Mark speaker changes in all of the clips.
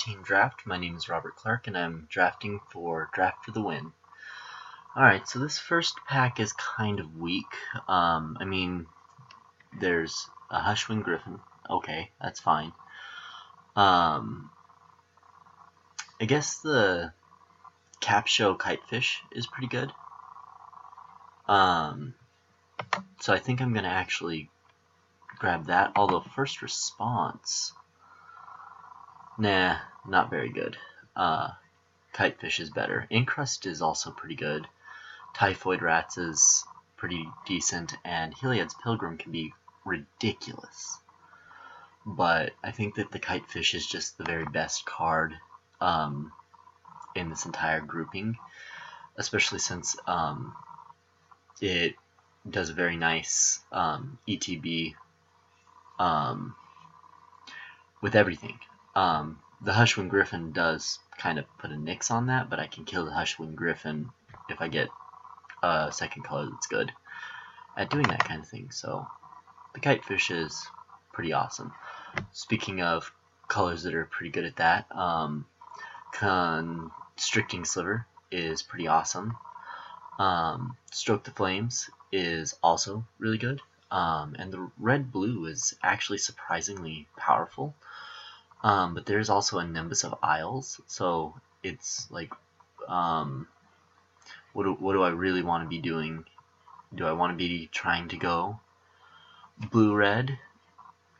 Speaker 1: Team Draft. My name is Robert Clark, and I'm drafting for Draft for the Win. Alright, so this first pack is kind of weak. There's a Hushwing Griffin. Okay, that's fine. I guess the Capsho Kitefish is pretty good. So I think I'm going to actually grab that, although first response... Nah, not very good. Kitefish is better. Incrust is also pretty good. Typhoid Rats is pretty decent, and Heliod's Pilgrim can be ridiculous. But I think that the Kitefish is just the very best card in this entire grouping, especially since it does a very nice ETB with everything. The Hushwing Griffin does kind of put a nix on that, but I can kill the Hushwing Griffin if I get a second color that's good at doing that kind of thing. So the Kitefish is pretty awesome. Speaking of colors that are pretty good at that, Constricting Sliver is pretty awesome. Stroke the Flames is also really good. And the red-blue is actually surprisingly powerful. But there's also a Nimbus of Isles, so it's like, what do I really want to be doing? Do I want to be trying to go blue-red?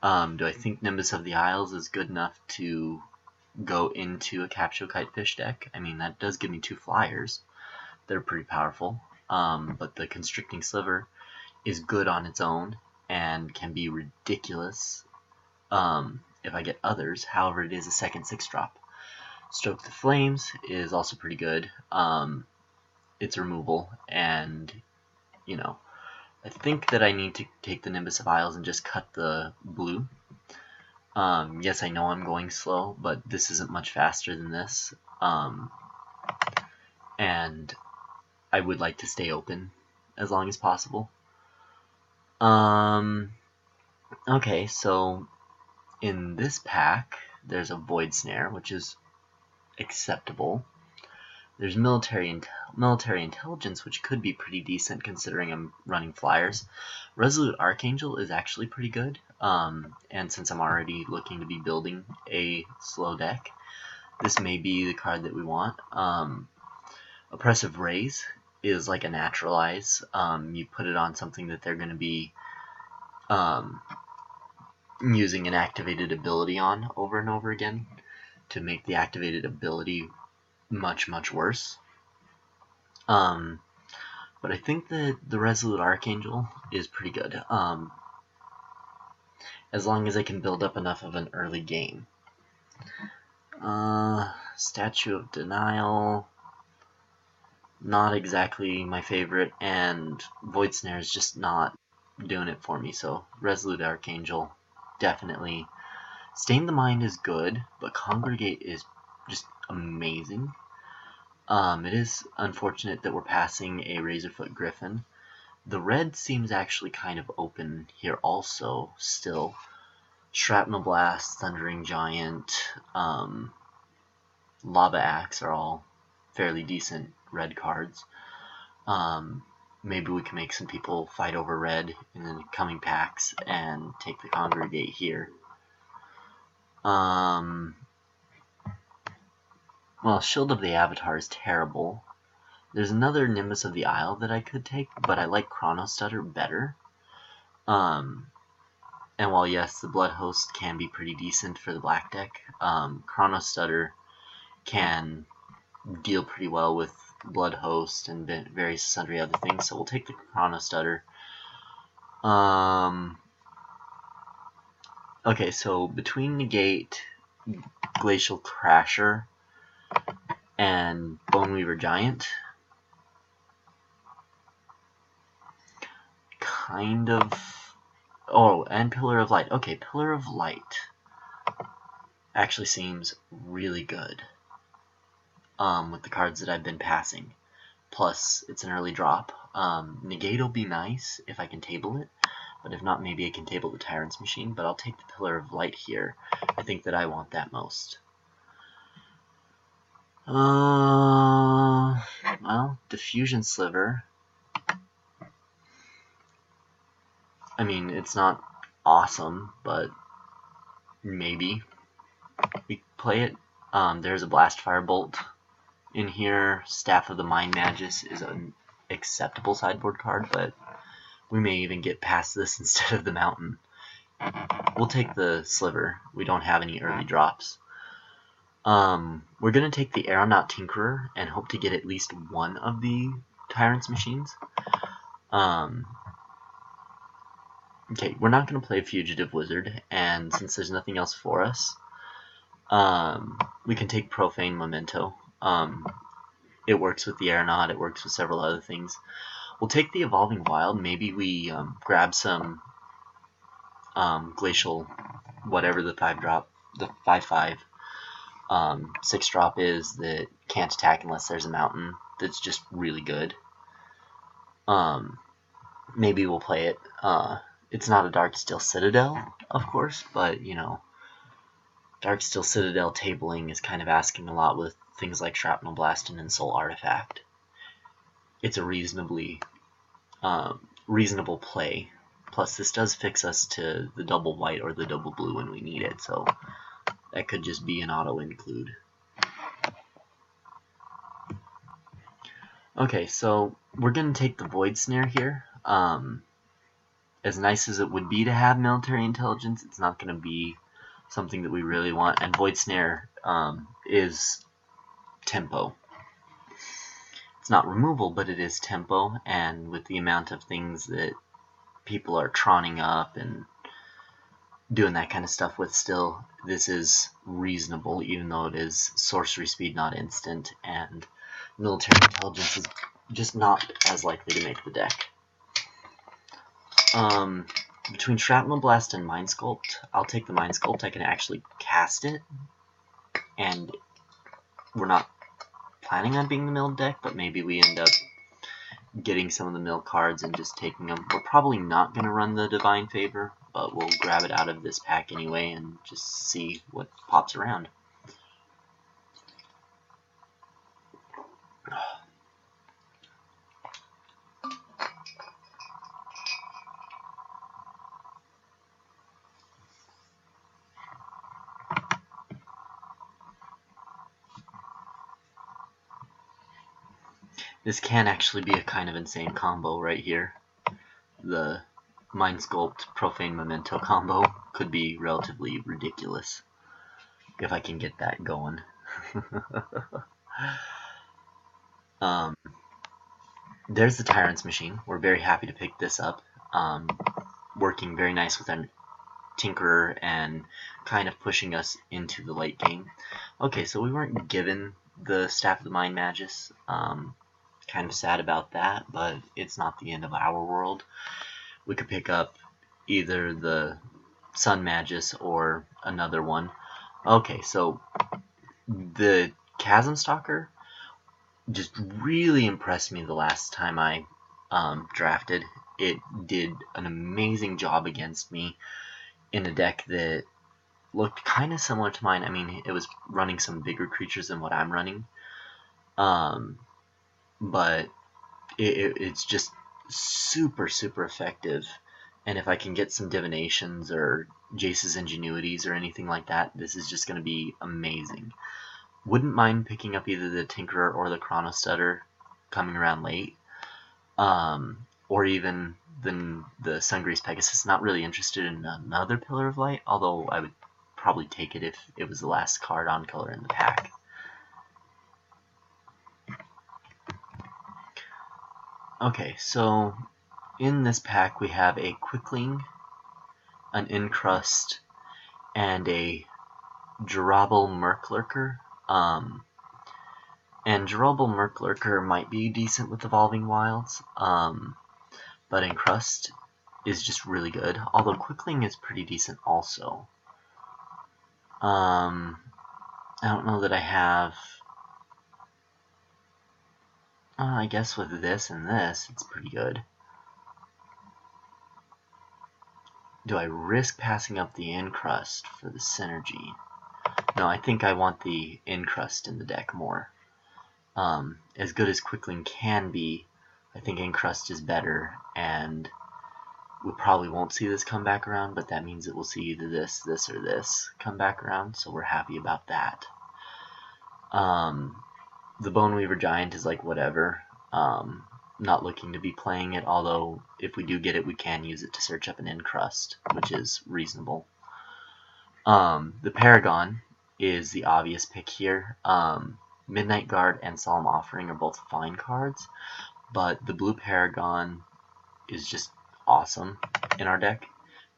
Speaker 1: Do I think Nimbus of the Isles is good enough to go into a Capsho Kitefish deck? I mean, that does give me 2 flyers. They're pretty powerful. But the Constricting Sliver is good on its own and can be ridiculous if I get others. However, it is a second 6-drop. Stroke the Flames is also pretty good. It's removal, and you know, I think that I need to take the Nimbus of Isles and just cut the blue. Yes, I know I'm going slow, but this isn't much faster than this. And I would like to stay open as long as possible. Okay, so in this pack, there's a Void Snare, which is acceptable. There's Military Intelligence, which could be pretty decent considering I'm running flyers. Resolute Archangel is actually pretty good, and since I'm already looking to be building a slow deck, this may be the card that we want. Oppressive Raise is like a Naturalize. You put it on something that they're going to be using an activated ability on over and over again to make the activated ability much worse. But I think that the Resolute Archangel is pretty good, as long as I can build up enough of an early game. Statue of Denial, not exactly my favorite, and Void Snare is just not doing it for me, so Resolute Archangel, definitely. Stain the Mind is good, but Congregate is just amazing. It is unfortunate that we're passing a Razorfoot Griffin. The red seems actually kind of open here also, still. Shrapnel Blast, Thundering Giant, Lava Axe are all fairly decent red cards. Maybe we can make some people fight over red in the coming packs and take the Congregate here. Well, Shield of the Avatar is terrible. There's another Nimbus of the Isle that I could take, but I like Chronostutter better. And while yes, the Blood Host can be pretty decent for the black deck, Chronostutter can deal pretty well with Blood Host and various sundry other things, so we'll take the Chronostutter. Okay, so between Negate, Glacial Crasher, and Boneweaver Giant, kind of... Oh, and Pillar of Light. Okay, Pillar of Light actually seems really good with the cards that I've been passing. Plus, it's an early drop. Negate will be nice if I can table it, but if not, maybe I can table the Tyrant's Machine, but I'll take the Pillar of Light here. I think that I want that most. Well, diffusion sliver. I mean, it's not awesome, but maybe we play it. There's a blast firebolt in here. Staff of the Mind Magus is an acceptable sideboard card, but we may even get past this instead of the mountain. We'll take the sliver. We don't have any early drops. We're going to take the Aeronaut Tinkerer and hope to get at least one of the Tyrant's Machines. Okay, we're not going to play Fugitive Wizard, and since there's nothing else for us, we can take Profane Memento. It works with the Aeronaut, it works with several other things. We'll take the Evolving Wild. Maybe we grab some Glacial, whatever the 5-5 6-drop is that can't attack unless there's a mountain that's just really good. Maybe we'll play it. It's not a Darksteel Citadel, of course, but, you know, Darksteel Citadel tabling is kind of asking a lot with things like Shrapnel Blast and Insult Artifact. It's a reasonably reasonable play. Plus, this does fix us to the double white or the double blue when we need it, so that could just be an auto-include. Okay, so we're going to take the Void Snare here. As nice as it would be to have military intelligence, it's not going to be something that we really want. And Void Snare is tempo. It's not removal, but it is tempo, and with the amount of things that people are trawning up and doing that kind of stuff with still, this is reasonable, even though it is sorcery speed, not instant, and military intelligence is just not as likely to make the deck. Between Shrapnel Blast and Mind Sculpt, I'll take the Mind Sculpt. I can actually cast it, and we're not planning on being the milled deck, but maybe we end up getting some of the mill cards and just taking them. We're probably not going to run the Divine Favor, but we'll grab it out of this pack anyway and just see what pops around. This can actually be a kind of insane combo right here. The Mind Sculpt Profane Memento combo could be relatively ridiculous if I can get that going. There's the Tyrant's Machine. We're very happy to pick this up. Working very nice with our Tinkerer and kind of pushing us into the late game. Okay, so we weren't given the Staff of the Mind Magus. Kind of sad about that, but it's not the end of our world. We could pick up either the Sun Magus or another one. Okay, so the Chasm Stalker just really impressed me the last time I drafted. It did an amazing job against me in a deck that looked kind of similar to mine. I mean, it was running some bigger creatures than what I'm running. But it's just super effective, and if I can get some divinations or Jace's Ingenuities or anything like that, this is just going to be amazing. Wouldn't mind picking up either the Tinkerer or the Chronostutter coming around late, or even the Sungrease Pegasus. Not really interested in another Pillar of Light, although I would probably take it if it was the last card on color in the pack. Okay, so in this pack we have a Quickling, an Encrust, and a Durable Murklurker. And Durable Murklurker might be decent with Evolving Wilds, but Encrust is just really good, although Quickling is pretty decent also. I don't know that I have... I guess with this and this, it's pretty good. Do I risk passing up the Encrust for the synergy? No, I think I want the Encrust in the deck more. As good as Quickling can be, I think Encrust is better, and we probably won't see this come back around, but that means that we'll see either this, or this come back around, so we're happy about that. The Bone Weaver Giant is like whatever. Not looking to be playing it, although if we do get it, we can use it to search up an Encrust, which is reasonable. The Paragon is the obvious pick here. Midnight Guard and Solemn Offering are both fine cards, but the blue Paragon is just awesome in our deck.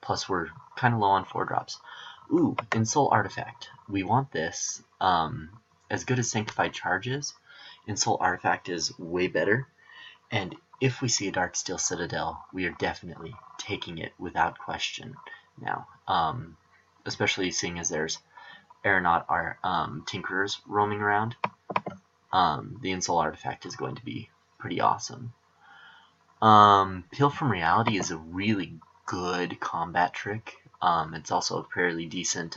Speaker 1: Plus, we're kind of low on 4-drops. Ooh, Ensoul Artifact. We want this. As good as Sanctified Charge is, Ensoul Artifact is way better. And if we see a Darksteel Citadel, we are definitely taking it without question now. Especially seeing as there's Aeronaut or Tinkerers roaming around. The Ensoul Artifact is going to be pretty awesome. Peel from Reality is a really good combat trick. It's also a fairly decent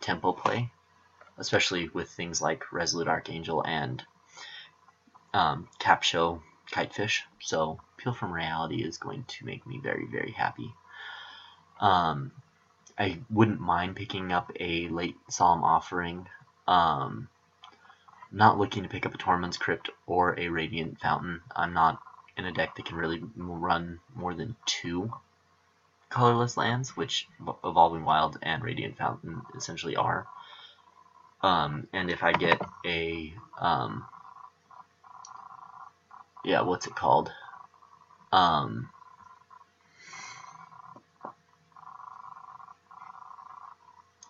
Speaker 1: tempo play, especially with things like Resolute Archangel and Capsho Kitefish. So Peel from Reality is going to make me very, very happy. I wouldn't mind picking up a late Solemn Offering. Not looking to pick up a Tormund's Crypt or a Radiant Fountain. I'm not in a deck that can really run more than 2 colorless lands, which Evolving Wild and Radiant Fountain essentially are. And if I get a what's it called?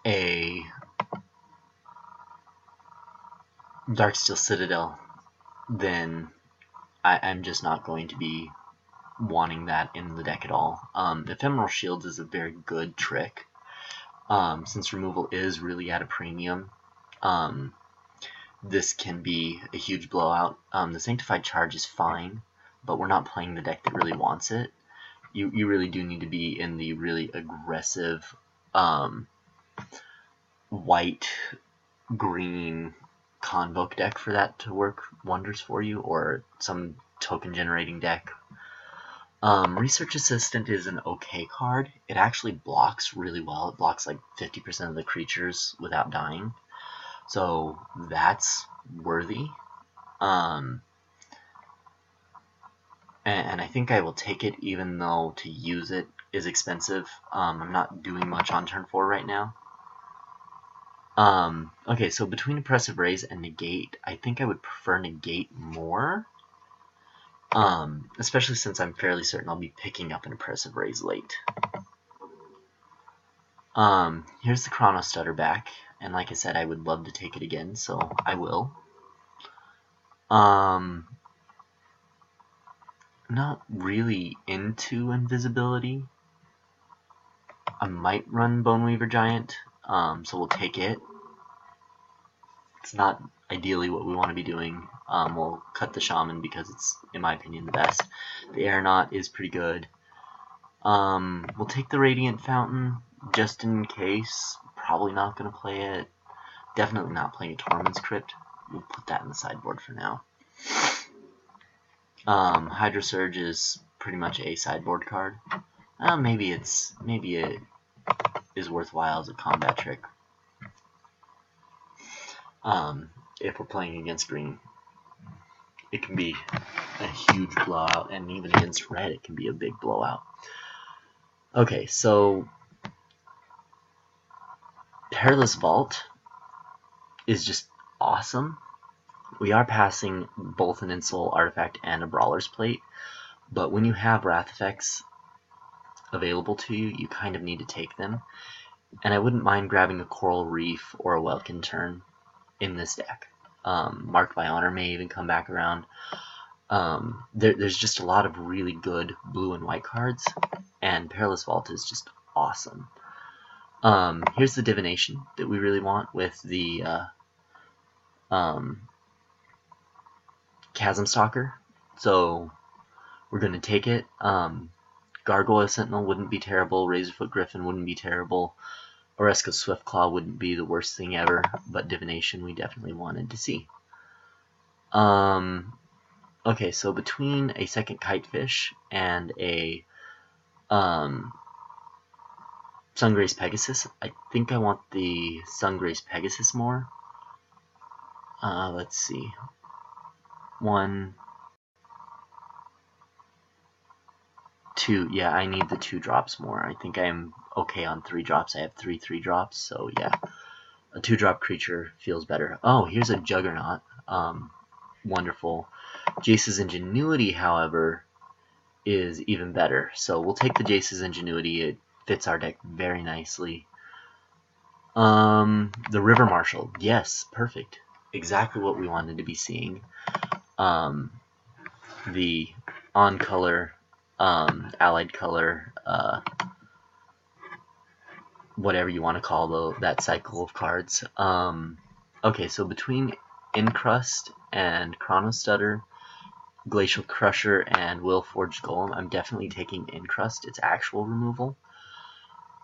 Speaker 1: A Darksteel Citadel, then I'm just not going to be wanting that in the deck at all. Ephemeral Shields is a very good trick. Since removal is really at a premium, this can be a huge blowout. The Sanctified Charge is fine, but we're not playing the deck that really wants it. You really do need to be in the really aggressive white, green Convoke deck for that to work wonders for you, or some token generating deck. Research Assistant is an okay card. It actually blocks really well. It blocks like 50% of the creatures without dying. So that's worthy. And I think I will take it, even though to use it is expensive. I'm not doing much on turn 4 right now. Okay, so between Oppressive Raise and Negate, I think I would prefer Negate more. Especially since I'm fairly certain I'll be picking up an Oppressive Raise late. Here's the Chrono Stutter back, and like I said, I would love to take it again, so I will. Not really into Invisibility. I might run Bone Weaver Giant, so we'll take it. It's not ideally what we want to be doing. We'll cut the Shaman because it's, in my opinion, the best. The Aeronaut is pretty good. We'll take the Radiant Fountain just in case. Probably not going to play it. Definitely not playing a Tormund's Crypt. We'll put that in the sideboard for now. Hydro Surge is pretty much a sideboard card. Maybe it is worthwhile as a combat trick. If we're playing against green, it can be a huge blowout, and even against red, it can be a big blowout. Okay, so Perilous Vault is just awesome. We are passing both an Ensoul Artifact and a Brawler's Plate, but when you have Wrath effects available to you, you kind of need to take them. And I wouldn't mind grabbing a Coral Reef or a Welkin Turn in this deck. Marked by Honor may even come back around. There's just a lot of really good blue and white cards, and Perilous Vault is just awesome. Here's the Divination that we really want with the Chasm Stalker, so we're going to take it. Gargoyle Sentinel wouldn't be terrible, Razorfoot Griffin wouldn't be terrible, Oresco Swiftclaw wouldn't be the worst thing ever, but Divination we definitely wanted to see. Okay, so between a second Kitefish and a Sungrace Pegasus, I think I want the Sungrace Pegasus more. Let's see. 1, 2, yeah, I need the 2 drops more. I think I'm okay on 3 drops. I have 3 drops, so yeah. A 2-drop creature feels better. Oh, here's a Juggernaut. Wonderful. Jace's Ingenuity, however, is even better. So we'll take the Jace's Ingenuity. It fits our deck very nicely. The River Marshal. Yes, perfect. Exactly what we wanted to be seeing. The on-color, allied color, whatever you want to call that cycle of cards. Okay, so between Incrust and Chronostutter, Glacial Crusher, and Willforged Golem, I'm definitely taking Incrust, its actual removal.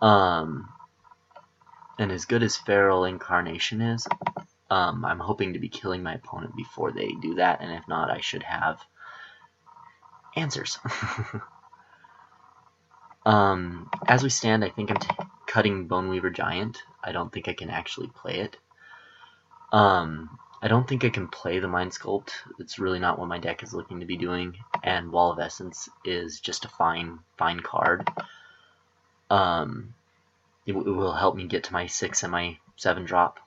Speaker 1: And as good as Feral Incarnation is, I'm hoping to be killing my opponent before they do that, and if not, I should have answers. As we stand, I think I'm cutting Boneweaver Giant. I don't think I can actually play it. I don't think I can play the Mind Sculpt. It's really not what my deck is looking to be doing, and Wall of Essence is just a fine card. It will help me get to my 6 and my 7 drop.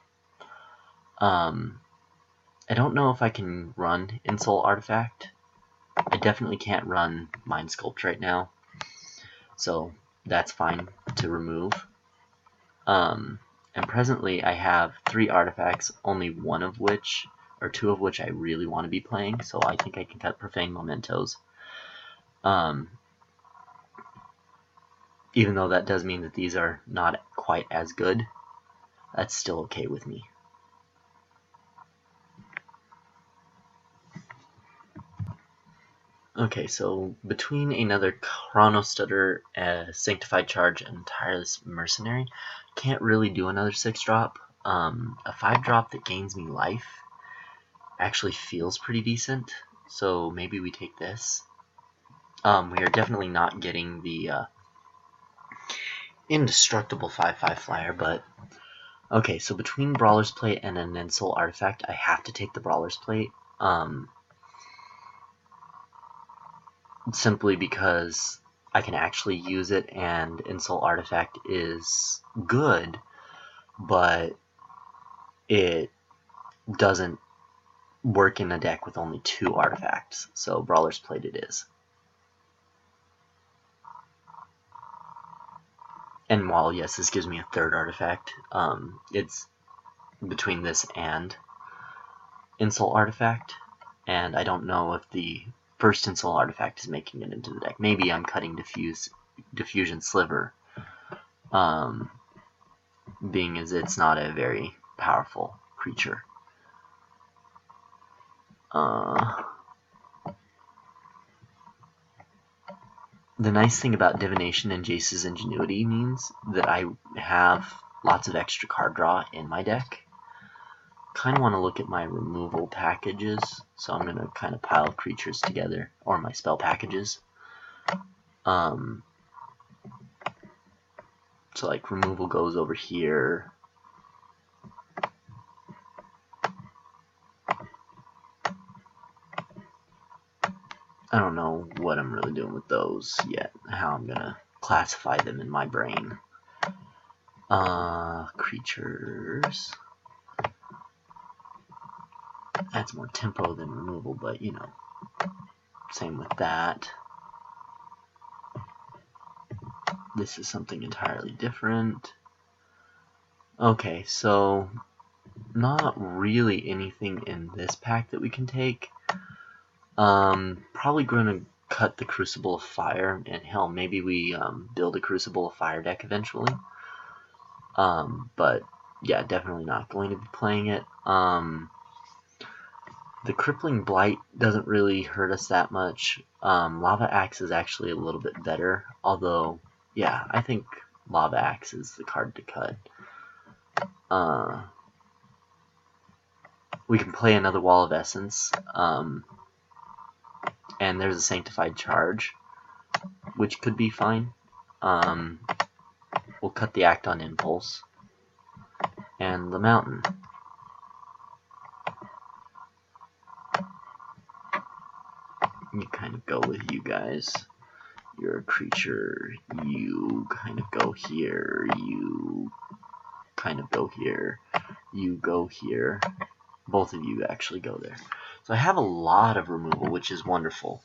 Speaker 1: I don't know if I can run Insult Artifact. I definitely can't run Mind Sculpt right now, so that's fine to remove. And presently I have 3 artifacts, only 2 of which I really want to be playing, so I think I can cut Profane Mementos. Even though that does mean that these are not quite as good, that's still okay with me. Okay, so between another Chronostutter, Sanctified Charge, and Tireless Mercenary, can't really do another 6-drop. A 5-drop that gains me life actually feels pretty decent, so maybe we take this. We are definitely not getting the indestructible 5/5 flyer, but okay, so between Brawler's Plate and an Insult Artifact, I have to take the Brawler's Plate. Simply because I can actually use it, and Insult Artifact is good, but it doesn't work in a deck with only 2 artifacts, so Brawler's Plate it is. And while, yes, this gives me a 3rd artifact, it's between this and Insult Artifact, and I don't know if the first Insult Artifact is making it into the deck. Maybe I'm cutting Diffusion Sliver, being as it's not a very powerful creature. The nice thing about Divination and Jace's Ingenuity means that I have lots of extra card draw in my deck. Kind of want to look at my removal packages, so I'm going to kind of pile creatures together, or my spell packages. So like removal goes over here. I don't know what I'm really doing with those yet, how I'm going to classify them in my brain. Creatures. Adds more tempo than removal, but you know, same with that. This is something entirely different. Okay, so not really anything in this pack that we can take. Probably going to cut the Crucible of Fire, and hell, maybe we build a Crucible of Fire deck eventually. But yeah, definitely not going to be playing it. The Crippling Blight doesn't really hurt us that much. Lava Axe is actually a little bit better, although, yeah, I think Lava Axe is the card to cut. we can play another Wall of Essence, and there's a Sanctified Charge, which could be fine. We'll cut the Act on Impulse, and the Mountain. You kind of go with you guys. You're a creature, you kind of go here, you kind of go here, you go here. Both of you actually go there. So I have a lot of removal, which is wonderful.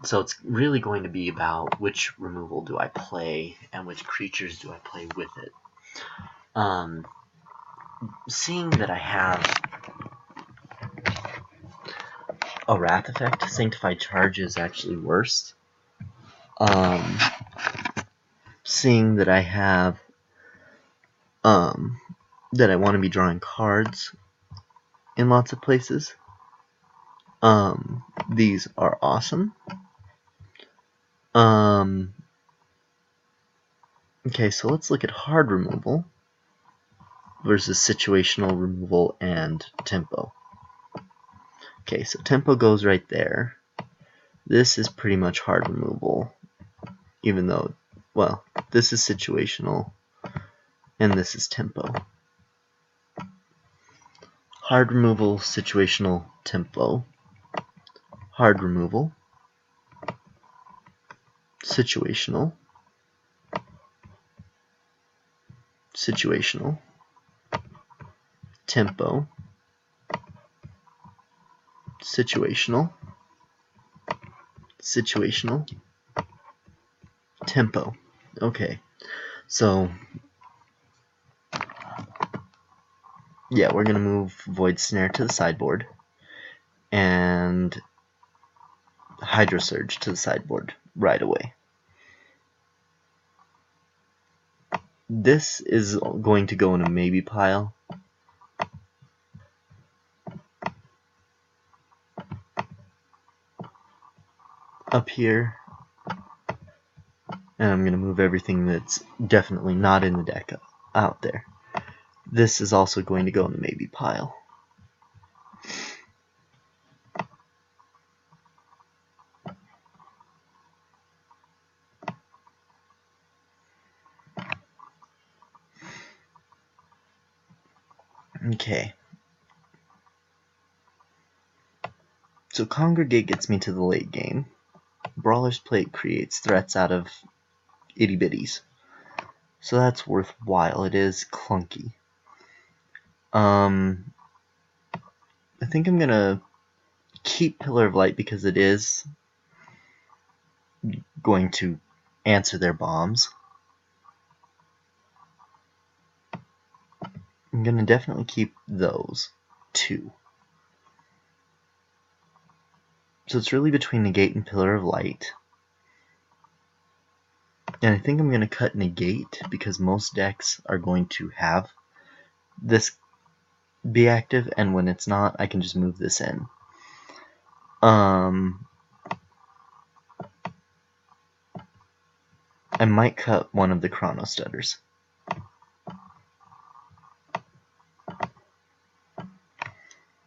Speaker 1: So it's really going to be about which removal do I play and which creatures do I play with it. Seeing that I have a Wrath effect, Sanctified Charge is actually worse. Seeing that I have that I want to be drawing cards in lots of places, these are awesome. Okay, so let's look at hard removal versus situational removal and tempo. Okay, so tempo goes right there. This is pretty much hard removal, even though, well, this is situational and this is tempo. Hard removal, situational, tempo. Hard removal, situational, situational, tempo, situational, situational, tempo. Okay, so yeah, we're gonna move Void Snare to the sideboard and Hydro Surge to the sideboard right away. This is going to go in a maybe pile. Up here, and I'm going to move everything that's definitely not in the deck out there. This is also going to go in the maybe pile. Okay. So Congregate gets me to the late game. Brawler's Plate creates threats out of itty bitties. So that's worthwhile. It is clunky. I think I'm gonna keep Pillar of Light because it is going to answer their bombs. I'm gonna definitely keep those two. So it's really between Negate and Pillar of Light. And I think I'm going to cut Negate because most decks are going to have this be active, and when it's not, I can just move this in. I might cut one of the Chrono Stutters.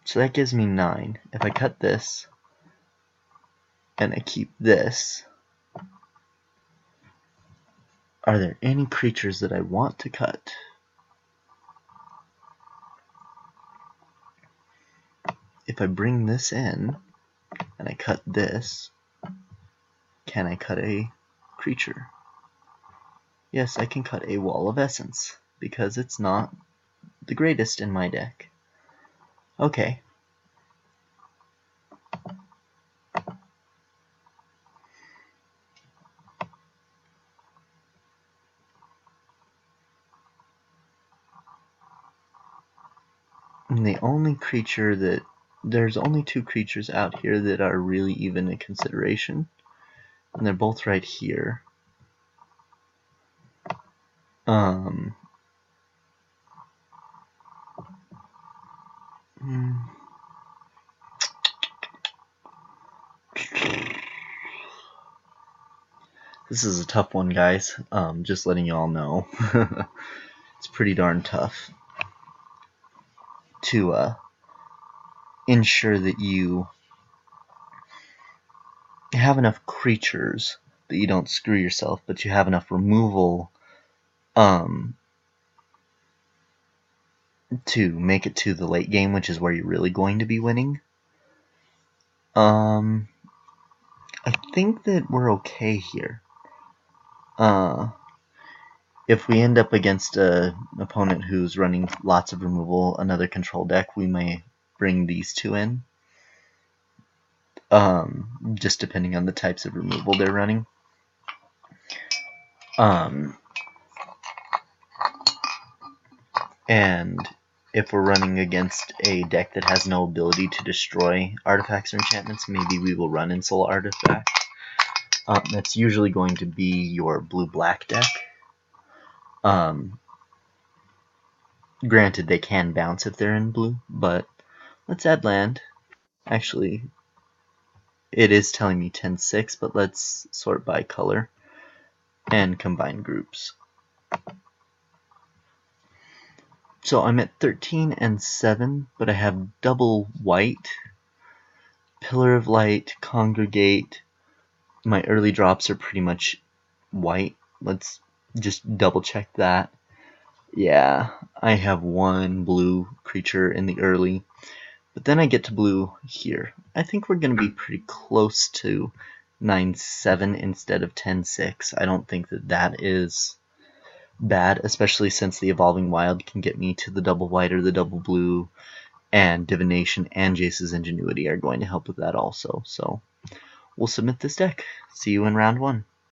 Speaker 1: So that gives me 9. If I cut this, and I keep this, are there any creatures that I want to cut? If I bring this in, and I cut this, can I cut a creature? Yes, I can cut a Wall of Essence, because it's not the greatest in my deck. Okay. And the only creature that... There's only 2 creatures out here that are really even a consideration. And they're both right here. This is a tough one, guys. Just letting y'all know. It's pretty darn tough to ensure that you have enough creatures that you don't screw yourself, but you have enough removal to make it to the late game, which is where you're really going to be winning. I think that we're okay here. If we end up against an opponent who's running lots of removal, another control deck, we may bring these two in. Just depending on the types of removal they're running. And if we're running against a deck that has no ability to destroy artifacts or enchantments, maybe we will run Insult Artifact. That's usually going to be your blue-black deck. Granted, they can bounce if they're in blue, but let's add land. Actually, it is telling me 10-6, but let's sort by color and combine groups. So I'm at 13 and 7, but I have double white, Pillar of Light, Congregate. My early drops are pretty much white. Let's just double check that. Yeah, I have one blue creature in the early, but then I get to blue here. I think we're going to be pretty close to 9-7 instead of 10-6. I don't think that that is bad, especially since the Evolving Wild can get me to the double white or the double blue, and Divination and Jace's Ingenuity are going to help with that also. So we'll submit this deck. See you in round 1.